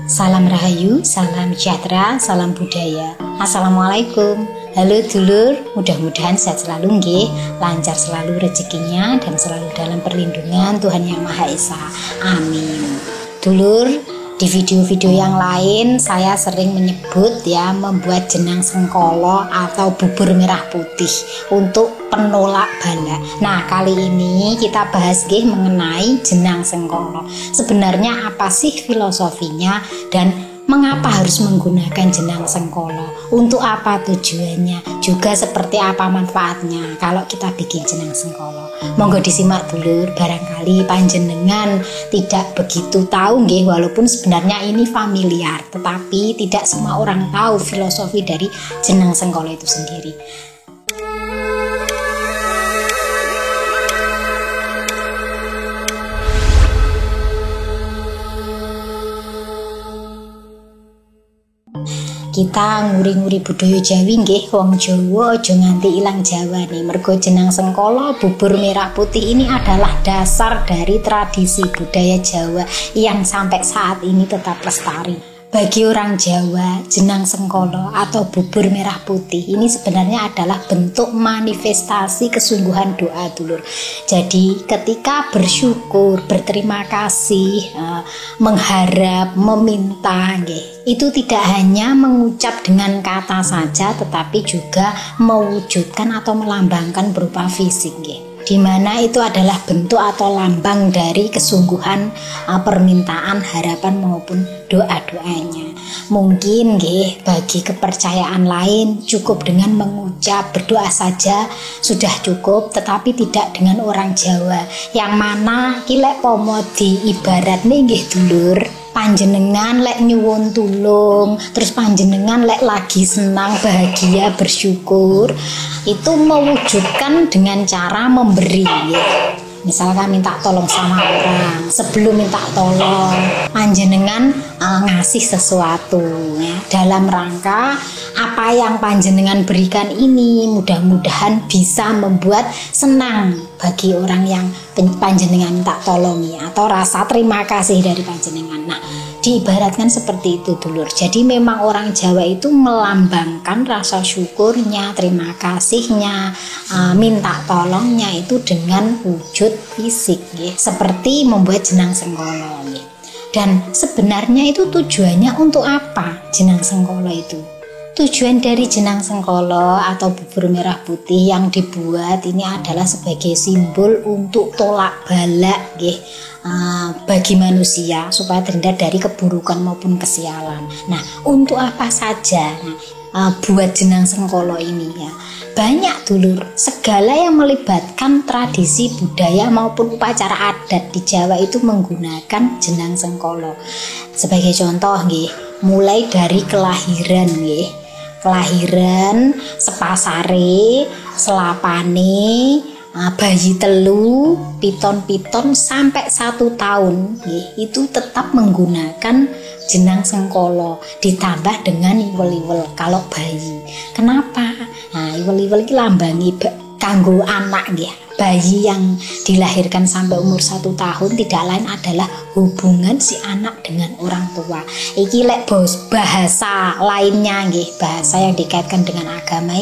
Salam Rahayu, salam sejahtera, salam budaya. Assalamualaikum. Halo dulur, mudah-mudahan sehat selalu nggih, lancar selalu rezekinya dan selalu dalam perlindungan Tuhan Yang Maha Esa. Amin. Dulur, di video-video yang lain saya sering menyebut membuat jenang sengkolo atau bubur merah putih untuk penolak bala. Nah, kali ini kita bahas mengenai jenang sengkolo. Sebenarnya apa sih filosofinya dan mengapa harus menggunakan jenang sengkolo? Untuk apa tujuannya? Juga seperti apa manfaatnya kalau kita bikin jenang sengkolo? Monggo disimak dulur, barangkali panjenengan tidak begitu tahu walaupun sebenarnya ini familiar, tetapi tidak semua orang tahu filosofi dari jenang sengkolo itu sendiri. Kita nguri-nguri budaya Jawi nggih, wong Jawa aja nganti ilang Jawa nih. Mergo jenang sengkolo bubur merah putih ini adalah dasar dari tradisi budaya Jawa yang sampai saat ini tetap lestari. Bagi orang Jawa, jenang sengkolo atau bubur merah putih ini sebenarnya adalah bentuk manifestasi kesungguhan doa dulur. Jadi ketika bersyukur, berterima kasih, mengharap, meminta, itu tidak hanya mengucap dengan kata saja, tetapi juga mewujudkan atau melambangkan berupa fisik, di mana itu adalah bentuk atau lambang dari kesungguhan permintaan, harapan maupun doa-doanya. Mungkin bagi kepercayaan lain cukup dengan mengucap, berdoa saja sudah cukup, tetapi tidak dengan orang Jawa yang mana kilek pomo diibarat nih dulur. Panjenengan lek nyuwun tulung, terus panjenengan lek lagi senang, bahagia, bersyukur, itu mewujudkan dengan cara memberi. Misalkan minta tolong sama orang, sebelum minta tolong panjenengan ngasih sesuatu dalam rangka apa yang panjenengan berikan ini mudah-mudahan bisa membuat senang bagi orang yang panjenengan minta tolongi atau rasa terima kasih dari panjenengan. Nah, diibaratkan seperti itu dulur. Jadi memang orang Jawa itu melambangkan rasa syukurnya, terima kasihnya, minta tolongnya itu dengan wujud fisik, seperti membuat jenang sengkolo. Dan sebenarnya itu tujuannya untuk apa jenang sengkolo itu? Tujuan dari jenang sengkolo atau bubur merah putih yang dibuat ini adalah sebagai simbol untuk tolak bala bagi manusia supaya terhindar dari keburukan maupun kesialan. Nah, untuk apa saja buat jenang sengkolo ini banyak dulur, segala yang melibatkan tradisi budaya maupun upacara adat di Jawa itu menggunakan jenang sengkolo. Sebagai contoh mulai dari kelahiran sepasare, selapane, bayi telu, piton-piton sampai 1 tahun itu tetap menggunakan jenang sengkolo ditambah dengan iwel-iwel kalau bayi. Kenapa? Nah, iwel-iwel ini lambangi kanggo anak bayi yang dilahirkan sampai umur 1 tahun tidak lain adalah hubungan si anak dengan orang tua. Iki lek bahasa lainnya bahasa yang dikaitkan dengan agama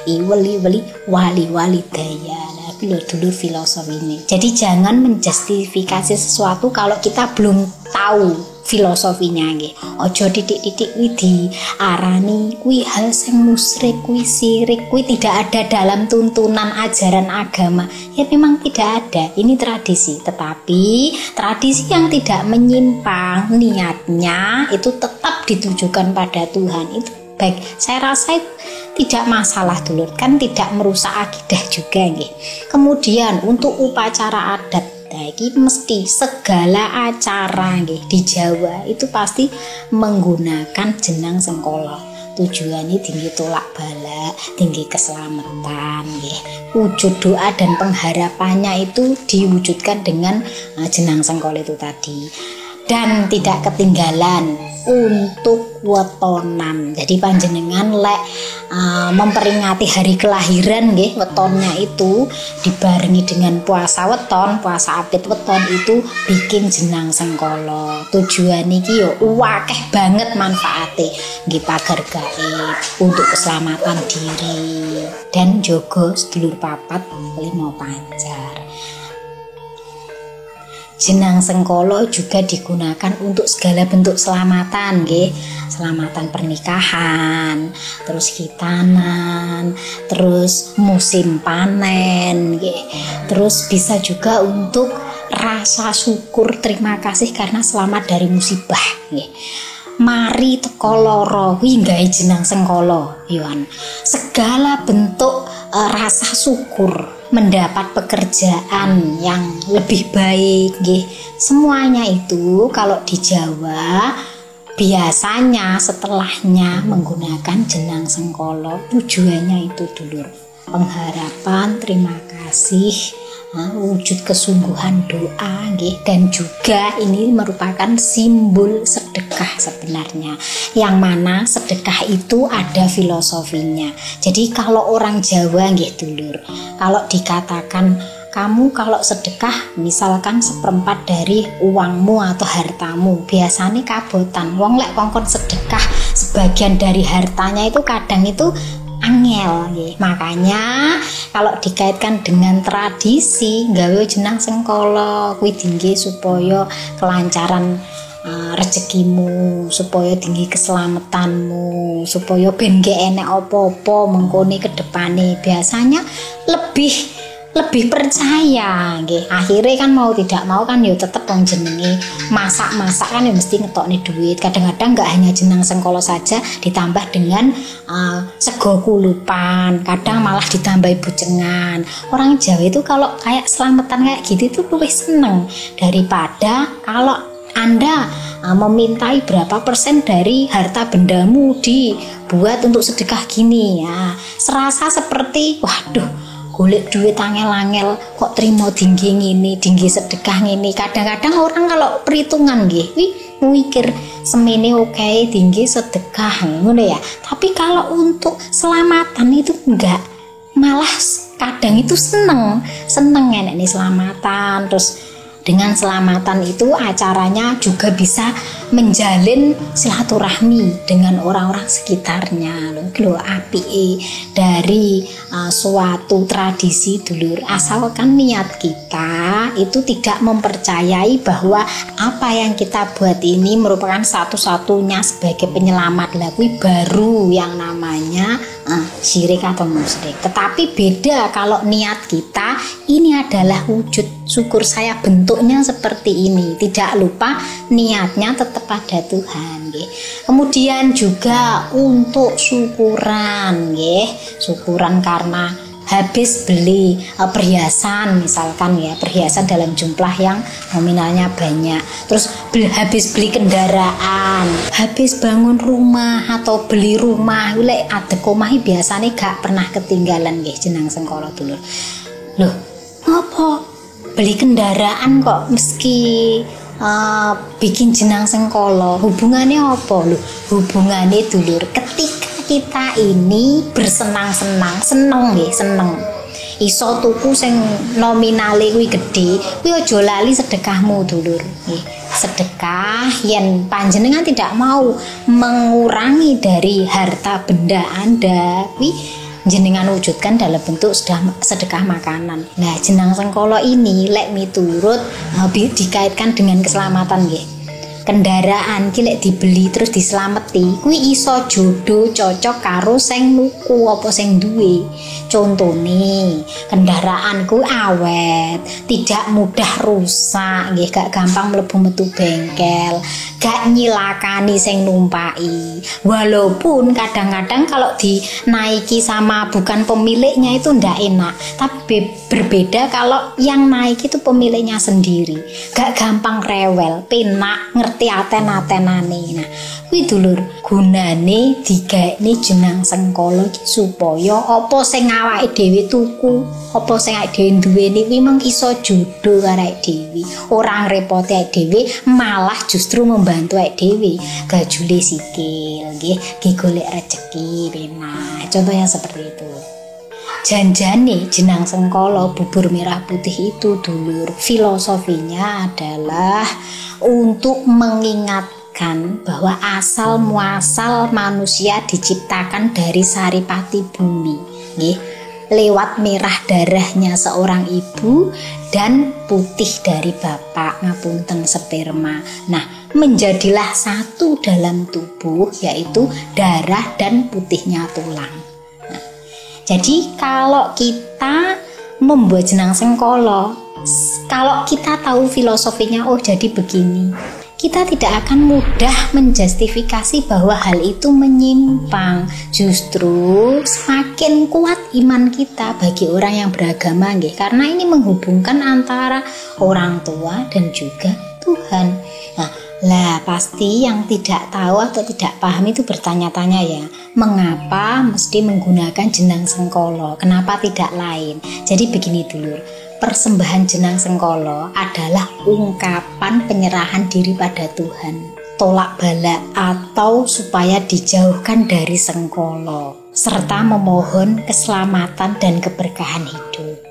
iweli wali daya. Dulur filosofi ini. Jadi jangan menjustifikasi sesuatu kalau kita belum tahu filosofinya ojo titik-titik di arani kui hal sing musyrik, kui sirik, kui tidak ada dalam tuntunan ajaran agama. Ya memang tidak ada, ini tradisi, tetapi tradisi yang tidak menyimpang niatnya itu tetap ditujukan pada Tuhan. Itu baik, saya rasa tidak masalah dulur, kan tidak merusak akidah juga Kemudian untuk upacara adat mesti segala acara di Jawa itu pasti menggunakan jenang sengkolo. Tujuannya tinggi tolak bala, tinggi keselamatan Wujud doa dan pengharapannya itu diwujudkan dengan jenang sengkolo itu tadi. Dan tidak ketinggalan untuk wetonan. Jadi panjenengan lek memperingati hari kelahiran nggih, wetonnya itu dibarengi dengan puasa weton, puasa apit weton itu bikin jenang sengkala. Tujuan iki yo akeh banget manfaate nggih, pagar gaib, untuk keselamatan diri dan jogo sedulur papat limo pancar. Jenang sengkala juga digunakan untuk segala bentuk selamatan nggih. Selamatan pernikahan, terus khitanan, terus musim panen nggih. Terus bisa juga untuk rasa syukur terima kasih karena selamat dari musibah nggih. Mari teko lara kuwi gawe jenang sengkala Yohan. Segala bentuk rasa syukur mendapat pekerjaan yang lebih baik nggih. Semuanya itu kalau di Jawa biasanya setelahnya menggunakan jenang sengkala. Tujuannya itu dulur, pengharapan, terima kasih, wujud kesungguhan doa nggih, dan juga ini merupakan simbol sedekah sebenarnya, yang mana sedekah itu ada filosofinya. Jadi kalau orang Jawa nggih dulur, kalau dikatakan kamu kalau sedekah misalkan 1/4 dari uangmu atau hartamu, biasanya kabotan. Wong lek kongkon sedekah sebagian dari hartanya itu kadang itu angel nggih. Makanya kalau dikaitkan dengan tradisi gawe jenang sengkala kuwi dingge supaya kelancaran rezekimu, supaya tinggi keselamatanmu, supaya ben gak enek apa-apa mengkone ke depane. Biasanya lebih percaya nggih. Akhirnya kan mau tidak mau kan ya tetep wong jenenge masak-masak kan ya mesti ngetokne duit. Kadang-kadang enggak hanya jenang sengkala saja, ditambah dengan sego kulupan, kadang malah ditambahi bucengan. Orang Jawa itu kalau kayak selamatan kayak gitu itu lebih seneng daripada kalau Anda memintai berapa persen dari harta bendamu dibuat untuk sedekah gini ya. Serasa seperti waduh, golek duit angel-angel kok terima tinggi ngini, tinggi sedekah ngini. Kadang-kadang orang kalau perhitungan nggih, mikir semene oke tinggi sedekah ngono ya. Tapi kalau untuk selamatan itu enggak. Malah kadang itu seneng enek nih selamatan. Terus dengan selamatan itu acaranya juga bisa menjalin silaturahmi dengan orang-orang sekitarnya. Lho apike dari suatu tradisi dulur, asalkan niat kita itu tidak mempercayai bahwa apa yang kita buat ini merupakan satu-satunya sebagai penyelamat. Lah kuwi baru yang namanya syirik atau musyrik. Tetapi beda kalau niat kita ini adalah wujud syukur saya bentuknya seperti ini. Tidak lupa niatnya tetap pada Tuhan nggih. Kemudian juga untuk syukuran nggih. Syukuran karena habis beli perhiasan misalkan ya, perhiasan dalam jumlah yang nominalnya banyak. Terus habis beli kendaraan, habis bangun rumah atau beli rumah, lek adek omah biasanya gak pernah ketinggalan nggih jenang sengkala dulur. Loh, apa beli kendaraan kok meski bikin jenang sengkala? Hubungannya apa lho? Hubungannya dulur ketika kita ini bersenang-senang, seneng iso tuku sing nominale kuwi gedhe, kuwi aja lali sedekahmu dulur nggih. Sedekah yen panjenengan tidak mau mengurangi dari harta benda Anda, kuwi jenengan wujudkan dalam bentuk sedekah makanan. Nah, jenang sengkala ini lek miturut dikaitkan dengan keselamatan nggih. Kendaraan ki lek dibeli terus dislameti kuwi iso jodoh cocok karo sing nuku apa sing duwe. Contone kendaraan ku awet, tidak mudah rusak nggih, gak gampang mlebu metu bengkel, gak nyilakani sing numpaki. Walaupun kadang-kadang kalau dinaiki sama bukan pemiliknya itu ndak enak, tapi berbeda kalau yang naik itu pemiliknya sendiri. Gak gampang rewel, penak ngerti aten-atenane. Nah, kuwi dulur gunane digaekne jenang sengkala supaya apa sing awake dhewe tuku, apa sing awake dhewe duweni kuwi mung iso jodoh karo awake dhewe. Ora ngrepoti awake dhewe, malah justru mbantu awake dhewe, gajule sikil nggih, golek rezeki penak. Contohnya seperti itu. Janjane jenang sengkala bubur merah putih itu dulur, filosofinya adalah untuk mengingatkan bahwa asal muasal manusia diciptakan dari saripati bumi nggih, lewat merah darahnya seorang ibu dan putih dari bapak, ngapunten, sperma. Nah, menjadilah satu dalam tubuh, yaitu darah dan putihnya tulang. Jadi kalau kita membuat jenang sengkala, kalau kita tahu filosofinya, oh jadi begini, kita tidak akan mudah menjustifikasi bahwa hal itu menyimpang. Justru semakin kuat iman kita bagi orang yang beragama nggih, karena ini menghubungkan antara orang tua dan juga Tuhan. Nah, lah pasti yang tidak tahu atau tidak paham itu bertanya-tanya ya, mengapa mesti menggunakan jenang sengkala, kenapa tidak lain? Jadi begini dulur, persembahan jenang sengkala adalah ungkapan penyerahan diri pada Tuhan, tolak bala atau supaya dijauhkan dari sengkala, serta memohon keselamatan dan keberkahan hidup.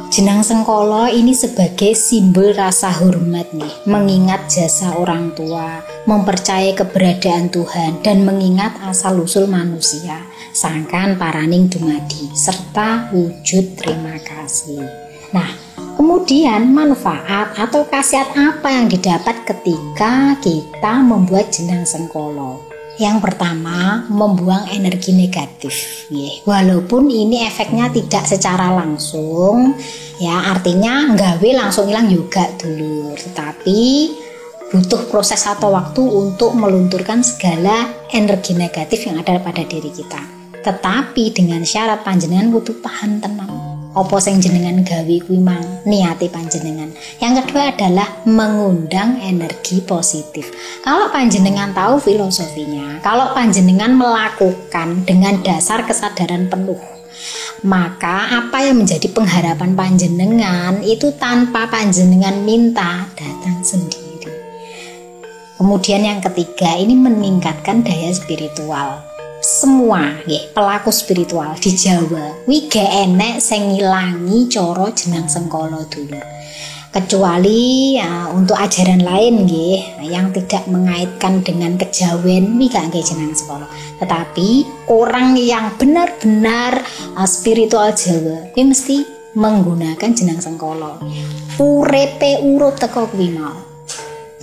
Jenang sengkala ini sebagai simbol rasa hormat nih, mengingat jasa orang tua, mempercayai keberadaan Tuhan, dan mengingat asal-usul manusia, sangkan paraning dumadi, serta wujud terima kasih. Nah, kemudian manfaat atau khasiat apa yang didapat ketika kita membuat jenang sengkala? Yang pertama, membuang energi negatif. Walaupun ini efeknya tidak secara langsung, ya artinya nggawe langsung hilang juga dulu, tetapi butuh proses atau waktu untuk melunturkan segala energi negatif yang ada pada diri kita. Tetapi dengan syarat panjenengan butuh tahan tenang. Apa sing jenengan gawe kuwi mang niati panjenengan. Yang kedua adalah mengundang energi positif. Kalau panjenengan tahu filosofinya, kalau panjenengan melakukan dengan dasar kesadaran penuh, maka apa yang menjadi pengharapan panjenengan itu tanpa panjenengan minta datang sendiri. Kemudian yang ketiga, ini meningkatkan daya spiritual. Semua pelaku spiritual di Jawa wi gak enek sing ngilangi cara jenang sengkala dulu, kecuali ya, untuk ajaran lain yang tidak mengaitkan dengan kejawen wi gak nggih jenang sengkala. Tetapi orang yang benar-benar spiritual Jawa kuwi mesti menggunakan jenang sengkala, urepe urut teko kuwi mau.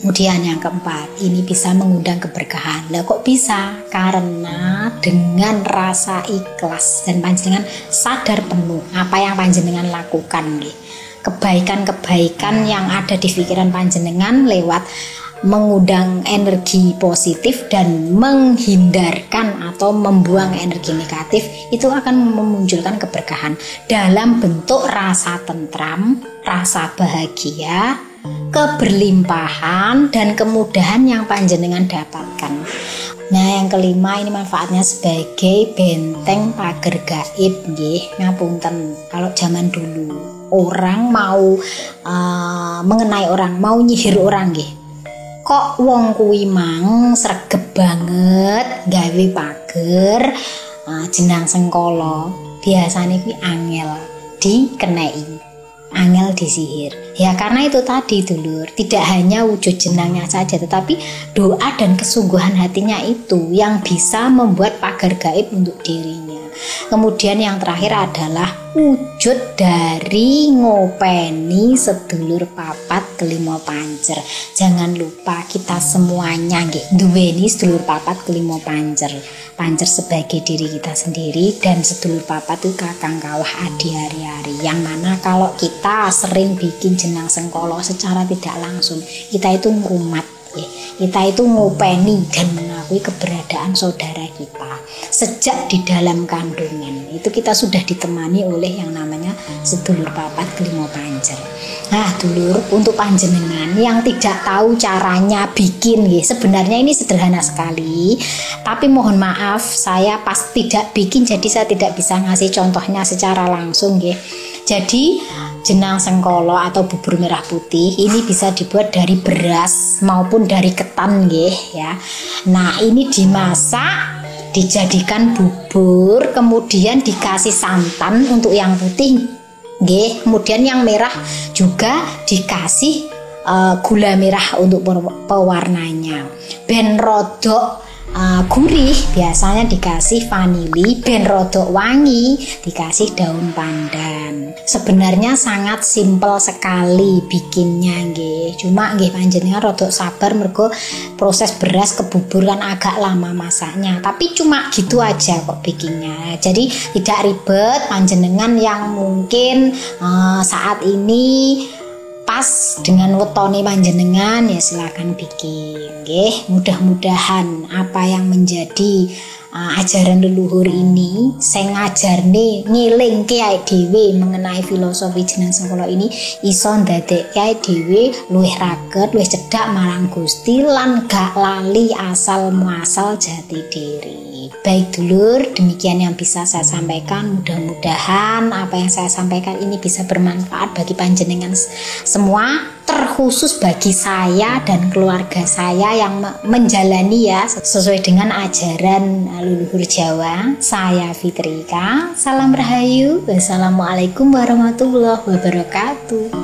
Kemudian yang keempat, ini bisa mengundang keberkahan. Lah kok bisa? Karena dengan rasa ikhlas dan panjenengan sadar penuh apa yang panjenengan lakukan nggih. Kebaikan-kebaikan yang ada di pikiran panjenengan lewat mengundang energi positif dan menghindarkan atau membuang energi negatif, itu akan memunculkan keberkahan dalam bentuk rasa tentram, rasa bahagia, keberlimpahan dan kemudahan yang panjenengan dapatkan. Nah, yang kelima, ini manfaatnya sebagai benteng pagar gaib nggih. Ngapunten, kalau zaman dulu orang mau mengenai orang, mau nyihir orang nggih, kok wong kuwi mang sregep banget gawe pager jenang sengkala, biasane kuwi angel dikenai, angel disihir. Ya karena itu tadi dulur, tidak hanya wujud jenangnya saja, tetapi doa dan kesungguhan hatinya itu yang bisa membuat pagar gaib untuk dirinya. Kemudian yang terakhir adalah wujud dari ngopeni sedulur papat kelima pancer. Jangan lupa kita semuanya nggih duweni sedulur papat kelima pancer. Pancer sebagai diri kita sendiri, dan sedulur papat itu kakang kawah adi hari-hari. Yang mana kalau kita sering bikin jenang sengkala secara tidak langsung, kita itu ngrumat, kita itu ngopeni dan mengakui keberadaan saudara kita sejak di dalam kandungan. Itu kita sudah ditemani oleh yang namanya sedulur papat kelima pancer. Nah dulur, untuk panjenengan yang tidak tahu caranya bikin, sebenarnya ini sederhana sekali, tapi mohon maaf saya pas tidak bikin, jadi saya tidak bisa ngasih contohnya secara langsung. Jadi jenang sengkolo atau bubur merah putih ini bisa dibuat dari beras maupun dari ketan nggih ya. Nah, ini dimasak, dijadikan bubur, kemudian dikasih santan untuk yang putih nggih. Kemudian yang merah juga dikasih gula merah untuk pewarnanya. Ben rodok gurih biasanya dikasih vanili, ben rodok wangi dikasih daun pandan. Sebenarnya sangat simpel sekali bikinnya nggih. Cuma nggih panjenengan rodok sabar mergo proses beras ke bubur kan agak lama masaknya. Tapi cuma gitu aja kok bikinnya. Jadi tidak ribet. Panjenengan yang mungkin saat ini pas dengan wetone panjenengan ya silakan bikin nggih. Mudah-mudahan apa yang menjadi ajaran leluhur ini sing ngajarne ngilingke awake dhewe mengenai filosofi jenang sengkolo ini iso ndadekke awake dhewe luwih raket, luwih cedhak marang Gusti lan gak lali asal muasal jati diri. Baik dulur, demikian yang bisa saya sampaikan. Mudah-mudahan apa yang saya sampaikan ini bisa bermanfaat bagi panjenengan semua, terkhusus bagi saya dan keluarga saya yang menjalani ya sesuai dengan ajaran leluhur Jawa. Saya Fitrika, salam rahayu, wassalamualaikum warahmatullahi wabarakatuh.